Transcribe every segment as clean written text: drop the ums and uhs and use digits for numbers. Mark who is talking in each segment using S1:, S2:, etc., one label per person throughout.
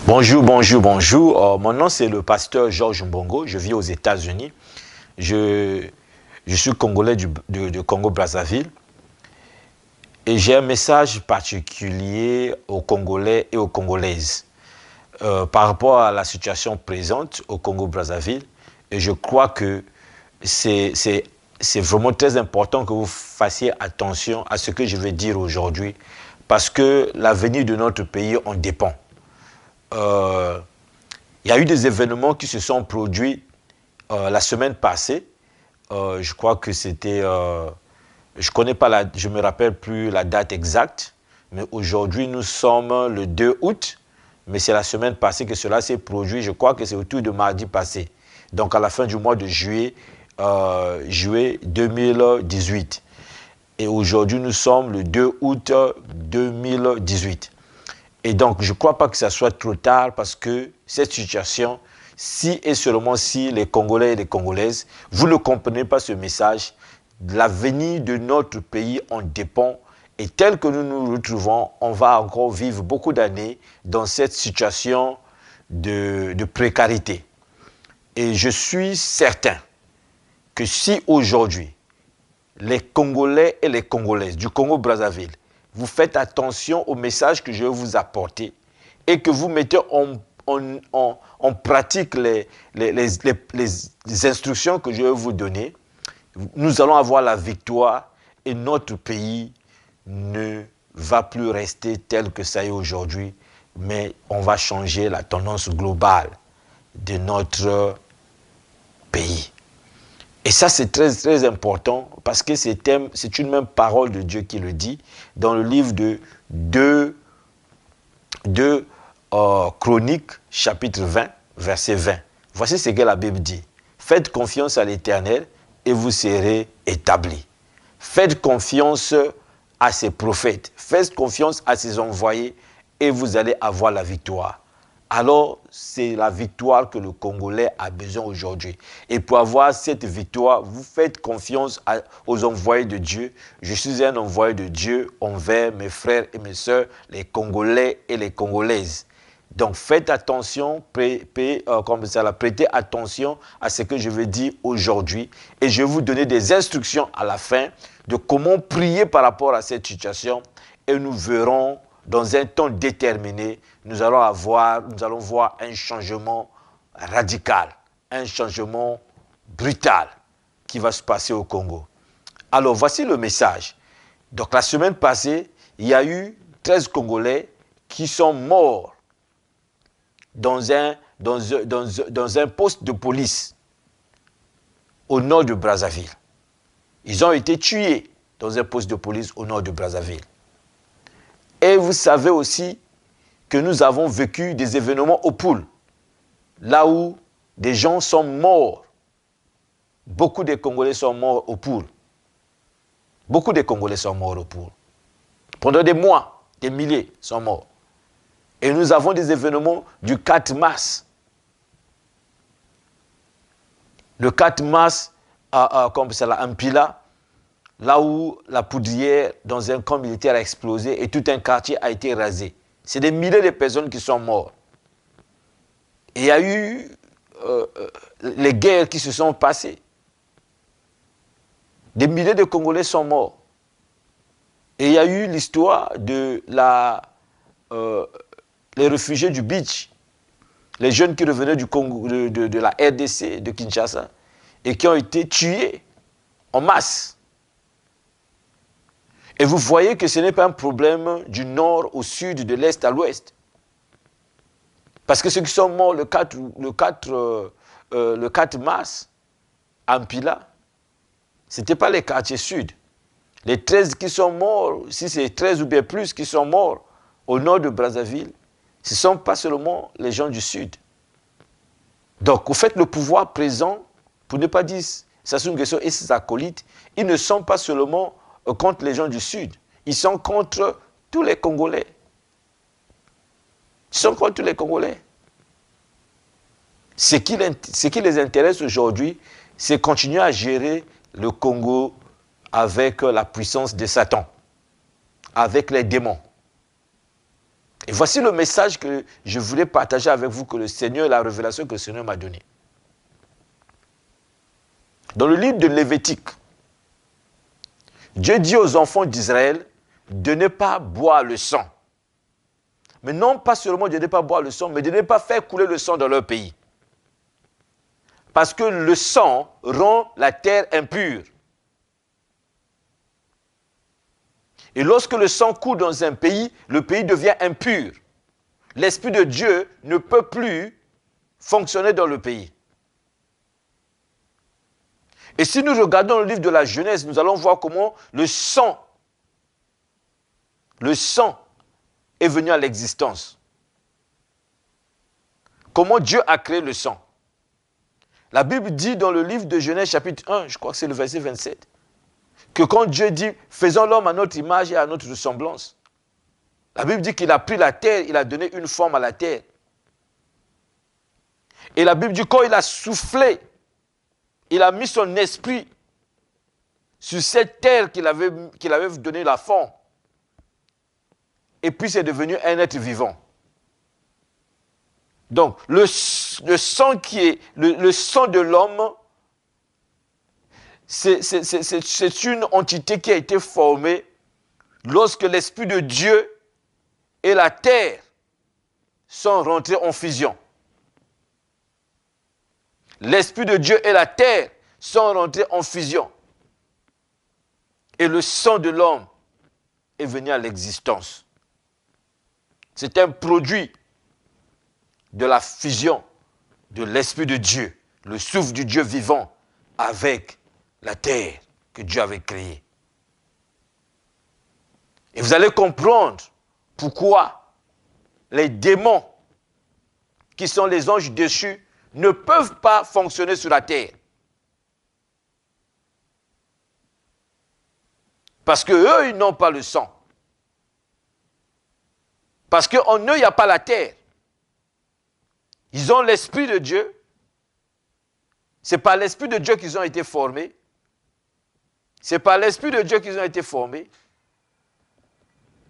S1: Bonjour, bonjour, bonjour. Mon nom, c'est le pasteur Georges Mbongo. Je vis aux États-Unis. Je suis congolais de Congo-Brazzaville. Et j'ai un message particulier aux Congolais et aux Congolaises par rapport à la situation présente au Congo-Brazzaville. Et je crois que c'est vraiment très important que vous fassiez attention à ce que je vais dire aujourd'hui, parce que l'avenir de notre pays en dépend. Il y a eu des événements qui se sont produits la semaine passée. Je crois que c'était... je ne me rappelle plus la date exacte, mais aujourd'hui nous sommes le 2 août, mais c'est la semaine passée que cela s'est produit. Je crois que c'est autour de mardi passé, donc à la fin du mois de juillet 2018. Et aujourd'hui nous sommes le 2 août 2018. Et donc, je ne crois pas que ça soit trop tard, parce que cette situation, si et seulement si les Congolais et les Congolaises, vous ne comprenez pas ce message, l'avenir de notre pays en dépend. Et tel que nous nous retrouvons, on va encore vivre beaucoup d'années dans cette situation de précarité. Et je suis certain que si aujourd'hui, les Congolais et les Congolaises du Congo-Brazzaville, vous faites attention au message que je vais vous apporter et que vous mettez en pratique les instructions que je vais vous donner, nous allons avoir la victoire et notre pays ne va plus rester tel que ça est aujourd'hui, mais on va changer la tendance globale de notre pays. Et ça, c'est très, très important, parce que c'est une même parole de Dieu qui le dit dans le livre de 2 Chroniques, chapitre 20, verset 20. Voici ce que la Bible dit. Faites confiance à l'Éternel et vous serez établis. Faites confiance à ses prophètes. Faites confiance à ses envoyés et vous allez avoir la victoire. Alors, c'est la victoire que le Congolais a besoin aujourd'hui. Et pour avoir cette victoire, vous faites confiance aux envoyés de Dieu. Je suis un envoyé de Dieu envers mes frères et mes sœurs, les Congolais et les Congolaises. Donc, faites attention, prêtez attention à ce que je vais dire aujourd'hui. Et je vais vous donner des instructions à la fin de comment prier par rapport à cette situation. Et nous verrons, dans un temps déterminé, nous allons voir un changement radical, un changement brutal qui va se passer au Congo. Alors, voici le message. Donc, la semaine passée, il y a eu 13 Congolais qui sont morts dans un poste de police au nord de Brazzaville. Ils ont été tués dans un poste de police au nord de Brazzaville. Et vous savez aussi que nous avons vécu des événements au Poul, là où des gens sont morts. Beaucoup de Congolais sont morts au Poul. Beaucoup de Congolais sont morts au Poul. Pendant des mois, des milliers sont morts. Et nous avons des événements du 4 mars. Le 4 mars, comme ça, à Mpila, là où la poudrière dans un camp militaire a explosé et tout un quartier a été rasé. C'est des milliers de personnes qui sont mortes. Et il y a eu les guerres qui se sont passées. Des milliers de Congolais sont morts. Et il y a eu l'histoire de les réfugiés du Beach, les jeunes qui revenaient du Congo, de la RDC, de Kinshasa, et qui ont été tués en masse. Et vous voyez que ce n'est pas un problème du nord au sud, de l'est à l'ouest. Parce que ceux qui sont morts le 4 mars, à Mpila, ce n'était pas les quartiers sud. Les 13 qui sont morts, si c'est 13 ou bien plus qui sont morts au nord de Brazzaville, ce ne sont pas seulement les gens du sud. Donc, au fait, le pouvoir présent, pour ne pas dire Sassou Nguesso et ses acolytes, ils ne sont pas seulement contre les gens du sud, ils sont contre tous les Congolais. Ils sont contre tous les Congolais. Ce qui les intéresse aujourd'hui, c'est continuer à gérer le Congo avec la puissance de Satan, avec les démons. Et voici le message que je voulais partager avec vous, que le Seigneur, la révélation que le Seigneur m'a donnée. Dans le livre de Lévitique, Dieu dit aux enfants d'Israël de ne pas boire le sang. Mais non pas seulement de ne pas boire le sang, mais de ne pas faire couler le sang dans leur pays. Parce que le sang rend la terre impure. Et lorsque le sang coule dans un pays, le pays devient impur. L'Esprit de Dieu ne peut plus fonctionner dans le pays. Et si nous regardons le livre de la Genèse, nous allons voir comment le sang est venu à l'existence. Comment Dieu a créé le sang. La Bible dit dans le livre de Genèse chapitre 1, je crois que c'est le verset 27, que quand Dieu dit « faisons l'homme à notre image et à notre ressemblance », la Bible dit qu'il a pris la terre, il a donné une forme à la terre. Et la Bible dit quand il a soufflé, il a mis son esprit sur cette terre qu'il avait donné la forme. Et puis c'est devenu un être vivant. Donc le sang le sang de l'homme, c'est une entité qui a été formée lorsque l'Esprit de Dieu et la terre sont rentrés en fusion. L'Esprit de Dieu et la terre sont rentrés en fusion. Et le sang de l'homme est venu à l'existence. C'est un produit de la fusion de l'Esprit de Dieu, le souffle du Dieu vivant, avec la terre que Dieu avait créée. Et vous allez comprendre pourquoi les démons, qui sont les anges déchus, ne peuvent pas fonctionner sur la terre. Parce qu'eux, ils n'ont pas le sang. Parce qu'en eux, il n'y a pas la terre. Ils ont l'Esprit de Dieu. C'est par l'Esprit de Dieu qu'ils ont été formés. C'est par l'Esprit de Dieu qu'ils ont été formés.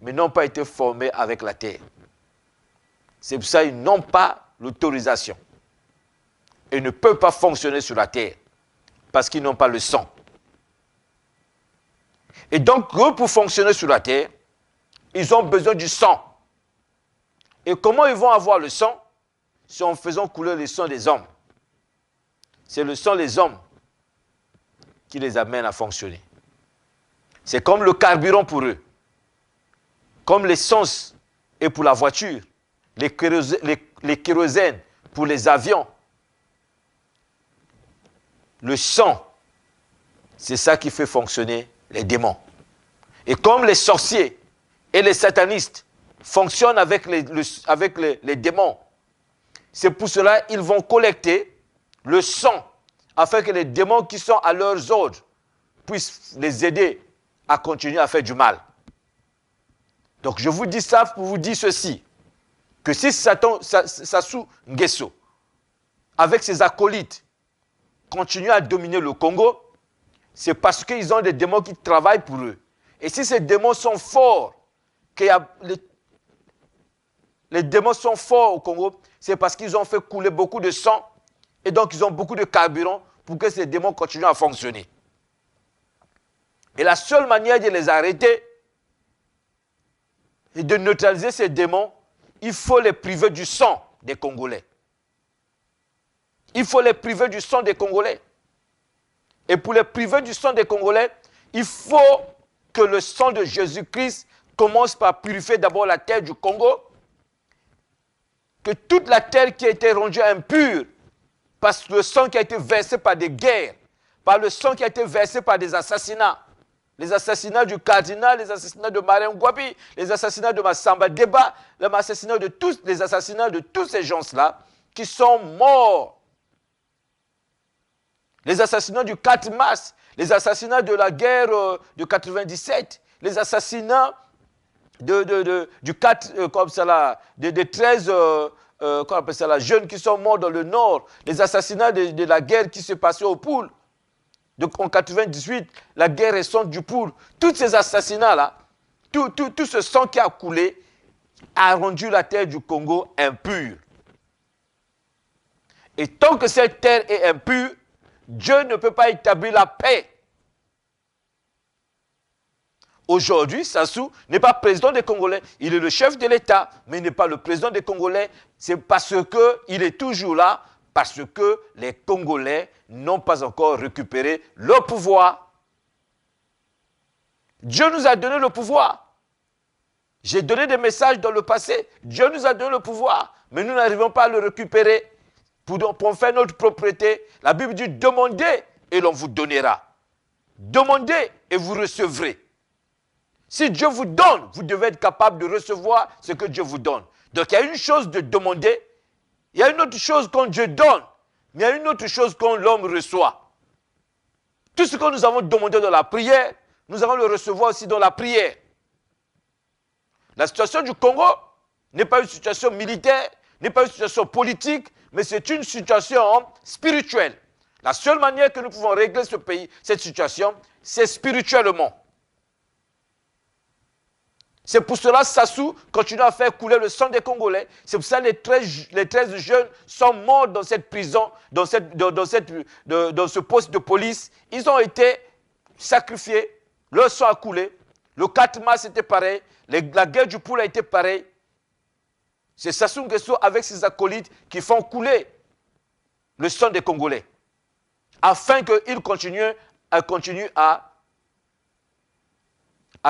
S1: Mais n'ont pas été formés avec la terre. C'est pour ça qu'ils n'ont pas l'autorisation. Et ne peuvent pas fonctionner sur la terre. Parce qu'ils n'ont pas le sang. Et donc, eux, pour fonctionner sur la terre, ils ont besoin du sang. Et comment ils vont avoir le sang? C'est en faisant couler le sang des hommes. C'est le sang des hommes qui les amène à fonctionner. C'est comme le carburant pour eux. Comme l'essence est pour la voiture, les kérosènes pour les avions. Le sang, c'est ça qui fait fonctionner les démons. Et comme les sorciers et les satanistes fonctionnent avec les démons, c'est pour cela qu'ils vont collecter le sang afin que les démons qui sont à leurs ordres puissent les aider à continuer à faire du mal. Donc je vous dis ça pour vous dire ceci, que si Sassou Nguesso, avec ses acolytes, continue à dominer le Congo, c'est parce qu'ils ont des démons qui travaillent pour eux. Et si ces démons sont forts, les démons sont forts au Congo, c'est parce qu'ils ont fait couler beaucoup de sang et donc ils ont beaucoup de carburant pour que ces démons continuent à fonctionner. Et la seule manière de les arrêter et de neutraliser ces démons, il faut les priver du sang des Congolais. Il faut les priver du sang des Congolais. Et pour les priver du sang des Congolais, il faut que le sang de Jésus-Christ commence par purifier d'abord la terre du Congo, que toute la terre qui a été rendue impure, par le sang qui a été versé par des guerres, par le sang qui a été versé par des assassinats, les assassinats du cardinal, les assassinats de Marien Ngouabi, les assassinats de Massamba Deba, les assassinats de tous ces gens-là qui sont morts. Les assassinats du 4 mars, les assassinats de la guerre de 97, les assassinats du 4, comme ça là, des 13 jeunes qui sont morts dans le nord, les assassinats de la guerre qui s'est passée au Poul. Donc en 98, la guerre récente du Poul, tous ces assassinats-là, tout ce sang qui a coulé, a rendu la terre du Congo impure. Et tant que cette terre est impure, Dieu ne peut pas établir la paix. Aujourd'hui, Sassou n'est pas président des Congolais. Il est le chef de l'État, mais il n'est pas le président des Congolais. C'est parce qu'il est toujours là, parce que les Congolais n'ont pas encore récupéré le pouvoir. Dieu nous a donné le pouvoir. J'ai donné des messages dans le passé. Dieu nous a donné le pouvoir, mais nous n'arrivons pas à le récupérer pour faire notre propriété. La Bible dit, demandez et l'on vous donnera. Demandez et vous recevrez. Si Dieu vous donne, vous devez être capable de recevoir ce que Dieu vous donne. Donc il y a une chose de demander, il y a une autre chose quand Dieu donne, mais il y a une autre chose quand l'homme reçoit. Tout ce que nous avons demandé dans la prière, nous allons le recevoir aussi dans la prière. La situation du Congo n'est pas une situation militaire, n'est pas une situation politique, mais c'est une situation spirituelle. La seule manière que nous pouvons régler ce pays, cette situation, c'est spirituellement. C'est pour cela que Sassou continue à faire couler le sang des Congolais. C'est pour ça que les 13 jeunes sont morts dans cette prison, dans ce poste de police. Ils ont été sacrifiés, leur sang a coulé. Le 4 mars, c'était pareil. La guerre du Poule a été pareil. C'est Sassou Nguesso avec ses acolytes qui font couler le sang des Congolais. Afin qu'ils continuent à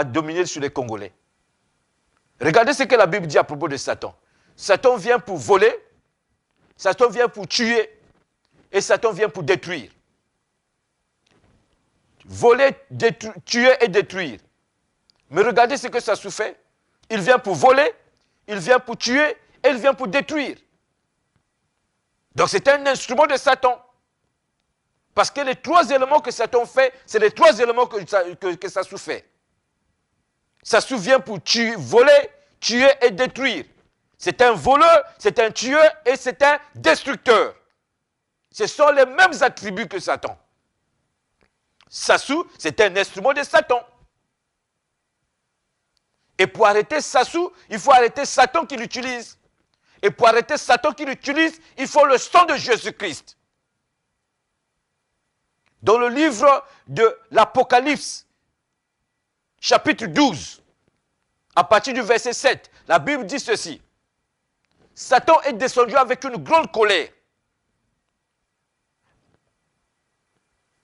S1: dominer sur les Congolais. Regardez ce que la Bible dit à propos de Satan. Satan vient pour voler, Satan vient pour tuer, et Satan vient pour détruire. Voler, tuer et détruire. Mais regardez ce que Sassou fait. Il vient pour voler, il vient pour tuer, et il vient pour détruire. Donc c'est un instrument de Satan. Parce que les 3 éléments que Satan fait, c'est les 3 éléments que Sassou fait. Sassou vient pour voler, tuer et détruire. C'est un voleur, c'est un tueur et c'est un destructeur. Ce sont les mêmes attributs que Satan. Sassou, c'est un instrument de Satan. Et pour arrêter Sassou, il faut arrêter Satan qui l'utilise. Et pour arrêter Satan qui l'utilise, il faut le sang de Jésus-Christ. Dans le livre de l'Apocalypse, chapitre 12, à partir du verset 7, la Bible dit ceci. Satan est descendu avec une grande colère.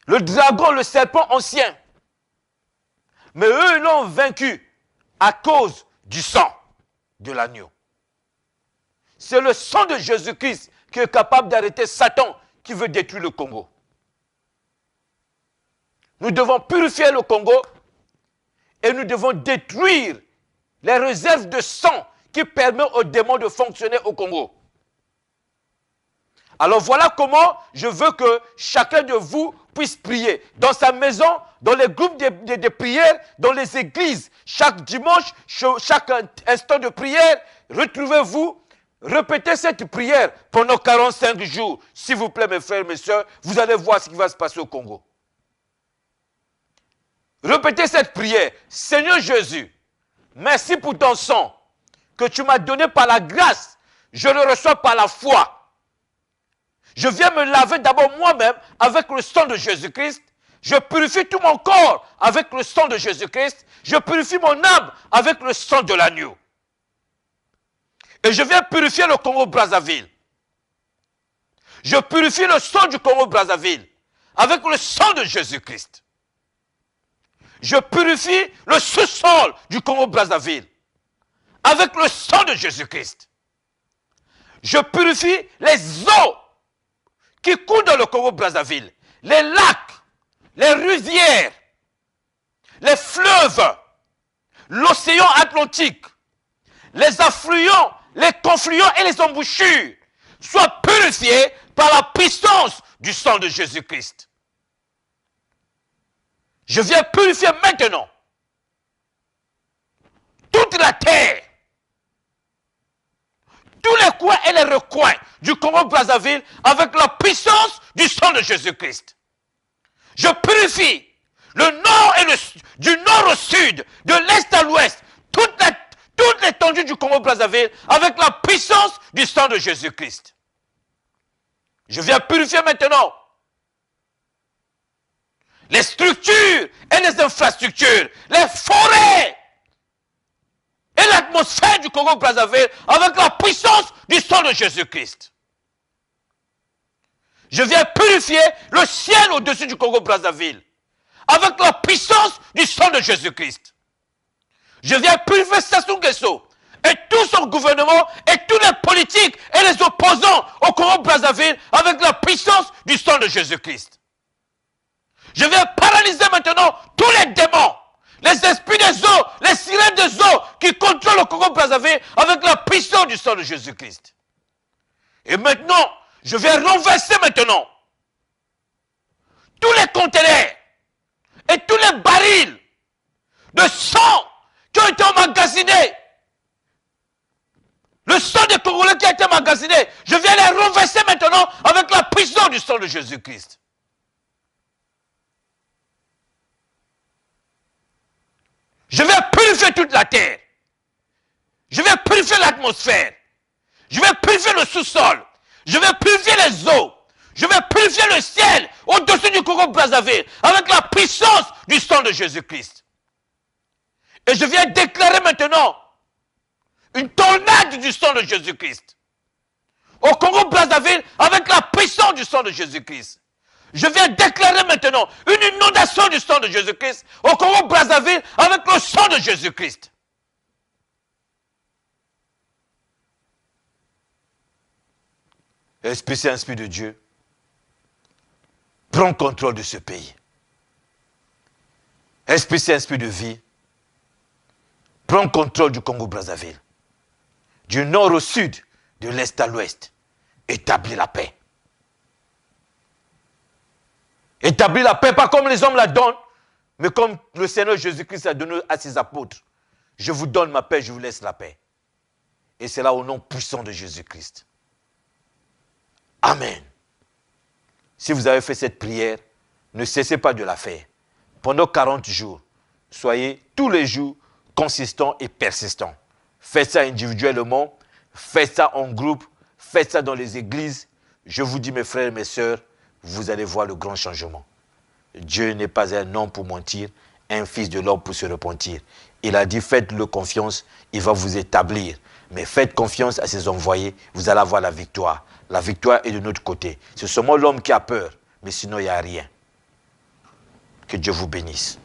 S1: Le dragon, le serpent ancien. Mais eux l'ont vaincu à cause du sang de l'agneau. C'est le sang de Jésus-Christ qui est capable d'arrêter Satan qui veut détruire le Congo. Nous devons purifier le Congo et nous devons détruire les réserves de sang qui permettent aux démons de fonctionner au Congo. Alors voilà comment je veux que chacun de vous puisse prier. Dans sa maison, dans les groupes de prière, dans les églises, chaque dimanche, chaque instant de prière, retrouvez-vous, répétez cette prière pendant 45 jours. S'il vous plaît, mes frères et mes soeurs, vous allez voir ce qui va se passer au Congo. Répétez cette prière. Seigneur Jésus, merci pour ton sang que tu m'as donné par la grâce. Je le reçois par la foi. Je viens me laver d'abord moi-même avec le sang de Jésus-Christ. Je purifie tout mon corps avec le sang de Jésus-Christ. Je purifie mon âme avec le sang de l'agneau. Et je viens purifier le Congo-Brazzaville. Je purifie le sang du Congo-Brazzaville avec le sang de Jésus-Christ. Je purifie le sous-sol du Congo-Brazzaville avec le sang de Jésus-Christ. Je purifie les eaux qui coulent dans le Congo-Brazzaville, les lacs, les rivières, les fleuves, l'océan Atlantique, les affluents, les confluents et les embouchures soient purifiés par la puissance du sang de Jésus-Christ. Je viens purifier maintenant toute la terre, tous les coins et les recoins du Congo-Brazzaville avec la puissance du sang de Jésus-Christ. Je purifie du nord au sud, de l'est à l'ouest, toute l'étendue l'étendue du Congo-Brazzaville avec la puissance du sang de Jésus-Christ. Je viens purifier maintenant les structures et les infrastructures, les forêts et l'atmosphère du Congo-Brazzaville avec la puissance du sang de Jésus-Christ. Je viens purifier le ciel au-dessus du Congo-Brazzaville avec la puissance du sang de Jésus-Christ. Je viens purifier Sassou Nguesso et tout son gouvernement et tous les politiques et les opposants au Congo-Brazzaville avec la puissance du sang de Jésus-Christ. Je viens paralyser maintenant tous les démons, les esprits des eaux, les sirènes des eaux qui contrôlent le Congo-Brazzaville avec la puissance du sang de Jésus-Christ. Et maintenant, je vais renverser maintenant tous les conteneurs et tous les barils de sang qui ont été emmagasinés. Le sang des Congolais qui a été emmagasiné, je viens les renverser maintenant avec la puissance du sang de Jésus-Christ. Je vais purifier toute la terre. Je vais purifier l'atmosphère. Je vais purifier le sous-sol. Je vais purifier les eaux. Je vais purifier le ciel au-dessus du Congo-Brazzaville avec la puissance du sang de Jésus-Christ. Et je viens déclarer maintenant une tornade du sang de Jésus-Christ au Congo-Brazzaville avec la puissance du sang de Jésus-Christ. Je viens déclarer maintenant une inondation du sang de Jésus-Christ au Congo-Brazzaville avec le sang de Jésus-Christ. Esprit Saint, Esprit de Dieu, prends contrôle de ce pays. Esprit Saint, Esprit de vie, prends contrôle du Congo-Brazzaville. Du nord au sud, de l'est à l'ouest, établis la paix. Établis la paix, pas comme les hommes la donnent, mais comme le Seigneur Jésus-Christ a donné à ses apôtres. Je vous donne ma paix, je vous laisse la paix. Et c'est là au nom puissant de Jésus-Christ. Amen. Si vous avez fait cette prière, ne cessez pas de la faire. Pendant 40 jours, soyez tous les jours consistants et persistants. Faites ça individuellement, faites ça en groupe, faites ça dans les églises. Je vous dis, mes frères et mes sœurs, vous allez voir le grand changement. Dieu n'est pas un homme pour mentir, un fils de l'homme pour se repentir. Il a dit, faites-le confiance, il va vous établir. Mais faites confiance à ses envoyés, vous allez avoir la victoire. La victoire est de notre côté. C'est seulement l'homme qui a peur, mais sinon il n'y a rien. Que Dieu vous bénisse.